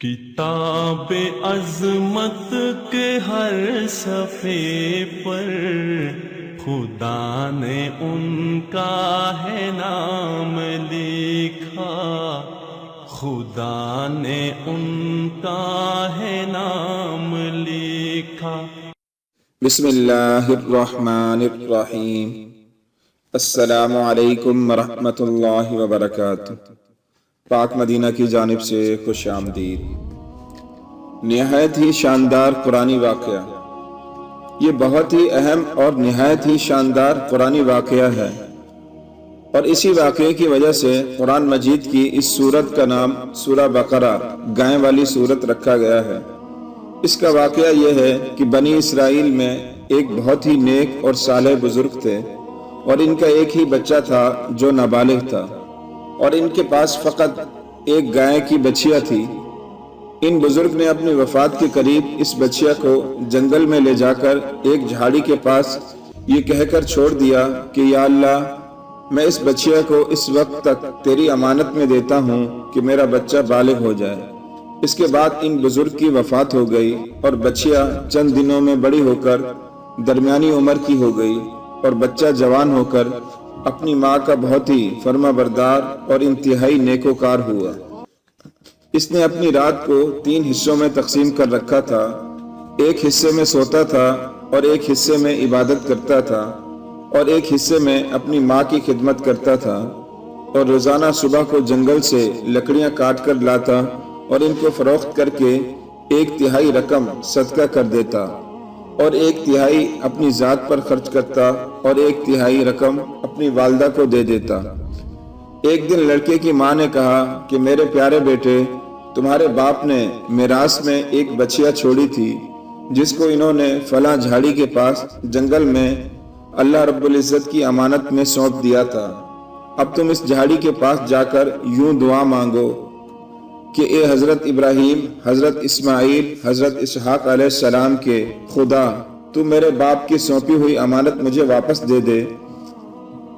کتاب عظمت کے ہر صفحے پر خدا نے ان کا ہے نام لکھا، خدا نے ان کا ہے نام لکھا۔ بسم اللہ الرحمن الرحیم۔ السلام علیکم ورحمۃ اللہ وبرکاتہ۔ پاک مدینہ کی جانب سے خوش آمدید۔ نہایت ہی شاندار قرآنی واقعہ، یہ بہت ہی اہم اور نہایت ہی شاندار قرآنی واقعہ ہے، اور اسی واقعے کی وجہ سے قرآن مجید کی اس سورت کا نام سورہ بقرہ، گائے والی سورت رکھا گیا ہے۔ اس کا واقعہ یہ ہے کہ بنی اسرائیل میں ایک بہت ہی نیک اور صالح بزرگ تھے، اور ان کا ایک ہی بچہ تھا جو نابالغ تھا، اور ان کے پاس فقط ایک گائے کی بچیا تھی۔ ان بزرگ نے اپنی وفات کے قریب اس بچیا کو جنگل میں لے جا کر ایک جھاڑی کے پاس یہ کہہ کر چھوڑ دیا کہ یا اللہ، میں اس بچیا کو اس وقت تک تیری امانت میں دیتا ہوں کہ میرا بچہ بالغ ہو جائے۔ اس کے بعد ان بزرگ کی وفات ہو گئی، اور بچیا چند دنوں میں بڑی ہو کر درمیانی عمر کی ہو گئی، اور بچہ جوان ہو کر اپنی ماں کا بہت ہی فرما بردار اور انتہائی نیکوکار ہوا۔ اس نے اپنی رات کو 3 حصوں میں تقسیم کر رکھا تھا۔ ایک حصے میں سوتا تھا، اور ایک حصے میں عبادت کرتا تھا، اور ایک حصے میں اپنی ماں کی خدمت کرتا تھا، اور روزانہ صبح کو جنگل سے لکڑیاں کاٹ کر لاتا اور ان کو فروخت کر کے 1/3 رقم صدقہ کر دیتا، اور 1/3 اپنی ذات پر خرچ کرتا، اور 1/3 رقم اپنی والدہ کو دے دیتا۔ ایک دن لڑکے کی ماں نے کہا کہ میرے پیارے بیٹے، تمہارے باپ نے میراث میں ایک بچیا چھوڑی تھی، جس کو انہوں نے فلاں جھاڑی کے پاس جنگل میں اللہ رب العزت کی امانت میں سونپ دیا تھا۔ اب تم اس جھاڑی کے پاس جا کر یوں دعا مانگو کہ اے حضرت ابراہیم، حضرت اسماعیل، حضرت اسحاق علیہ السلام کے خدا، تو میرے باپ کی سونپی ہوئی امانت مجھے واپس دے دے۔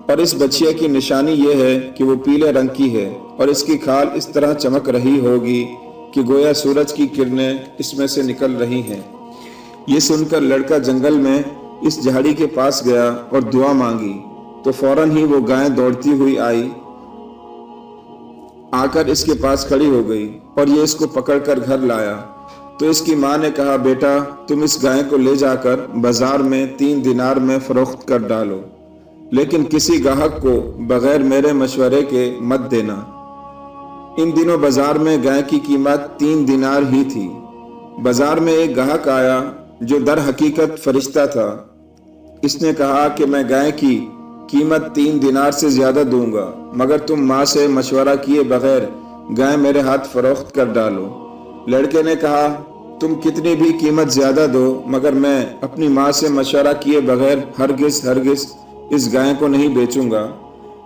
اور اس بچیا کی نشانی یہ ہے کہ وہ پیلے رنگ کی ہے، اور اس کی کھال اس طرح چمک رہی ہوگی کہ گویا سورج کی کرنیں اس میں سے نکل رہی ہیں۔ یہ سن کر لڑکا جنگل میں اس جھاڑی کے پاس گیا اور دعا مانگی، تو فوراً ہی وہ گائے دوڑتی ہوئی آ کر اس کے پاس کھڑی ہو گئی، اور یہ اس کو پکڑ کر گھر لایا۔ تو اس کی ماں نے کہا، بیٹا، تم اس گائے کو لے جا کر بازار میں 3 دینار میں فروخت کر ڈالو، لیکن کسی گاہک کو بغیر میرے مشورے کے مت دینا۔ ان دنوں بازار میں گائے کی قیمت 3 دینار ہی تھی۔ بازار میں ایک گاہک آیا جو در حقیقت فرشتہ تھا۔ اس نے کہا کہ میں گائے کی قیمت 3 دینار سے زیادہ دوں گا، مگر تم ماں سے مشورہ کیے بغیر گائے میرے ہاتھ فروخت کر ڈالو۔ لڑکے نے کہا، تم کتنی بھی قیمت زیادہ دو، مگر میں اپنی ماں سے مشورہ کیے بغیر ہرگز اس گائے کو نہیں بیچوں گا۔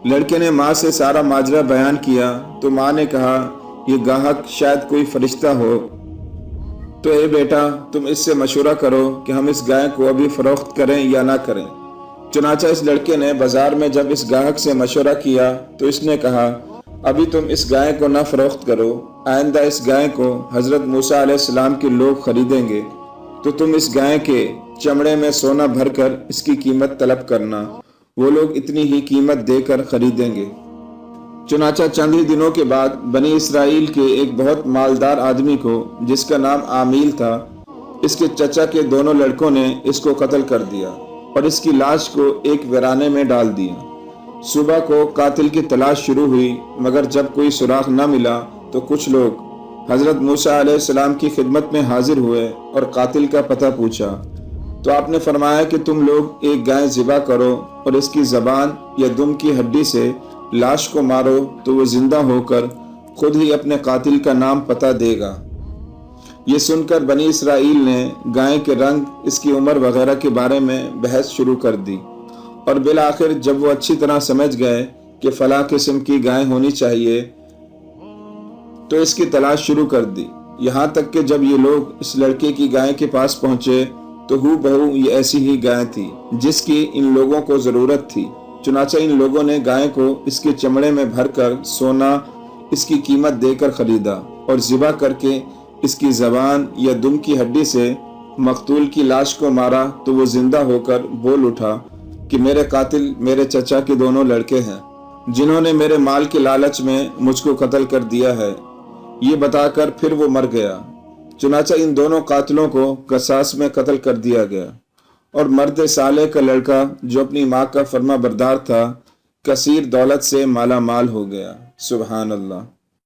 لڑکے نے ماں سے سارا ماجرا بیان کیا، تو ماں نے کہا، یہ گاہک شاید کوئی فرشتہ ہو، تو اے بیٹا، تم اس سے مشورہ کرو کہ ہم اس گائے کو ابھی فروخت کریں یا نہ کریں۔ چنانچہ اس لڑکے نے بازار میں جب اس گاہک سے مشورہ کیا تو اس نے کہا، ابھی تم اس گائے کو نہ فروخت کرو، آئندہ اس گائے کو حضرت موسیٰ علیہ السلام کے لوگ خریدیں گے، تو تم اس گائے کے چمڑے میں سونا بھر کر اس کی قیمت طلب کرنا، وہ لوگ اتنی ہی قیمت دے کر خریدیں گے۔ چنانچہ چند ہی دنوں کے بعد بنی اسرائیل کے ایک بہت مالدار آدمی کو، جس کا نام عامیل تھا، اس کے چچا کے دونوں لڑکوں نے اس کو قتل کر دیا، اور اس کی لاش کو ایک ویرانے میں ڈال دیا۔ صبح کو قاتل کی تلاش شروع ہوئی، مگر جب کوئی سراغ نہ ملا تو کچھ لوگ حضرت موسیٰ علیہ السلام کی خدمت میں حاضر ہوئے اور قاتل کا پتہ پوچھا۔ تو آپ نے فرمایا کہ تم لوگ ایک گائے ذبح کرو، اور اس کی زبان یا دم کی ہڈی سے لاش کو مارو، تو وہ زندہ ہو کر خود ہی اپنے قاتل کا نام پتہ دے گا۔ یہ سن کر بنی اسرائیل نے گائے کے رنگ، اس کی عمر وغیرہ کے بارے میں بحث شروع کر دی، اور بالآخر جب وہ اچھی طرح سمجھ گئے کہ فلاں قسم کی گائے ہونی چاہیے، تو اس کی تلاش شروع کر دی، یہاں تک کہ جب یہ لوگ اس لڑکے کی گائے کے پاس پہنچے تو ہو بہو یہ ایسی ہی گائے تھی جس کی ان لوگوں کو ضرورت تھی۔ چنانچہ ان لوگوں نے گائے کو اس کے چمڑے میں بھر کر سونا اس کی قیمت دے کر خریدا، اور ذبح کر کے اس کی زبان یا دم کی ہڈی سے مقتول کی لاش کو مارا تو وہ زندہ ہو کر بول اٹھا کہ میرے قاتل میرے چچا کے دونوں لڑکے ہیں جنہوں نے میرے مال کے لالچ میں مجھ کو قتل کر دیا ہے۔ یہ بتا کر پھر وہ مر گیا۔ چنانچہ ان دونوں قاتلوں کو قصاص میں قتل کر دیا گیا، اور مرد صالح کا لڑکا جو اپنی ماں کا فرما بردار تھا کثیر دولت سے مالا مال ہو گیا۔ سبحان اللہ۔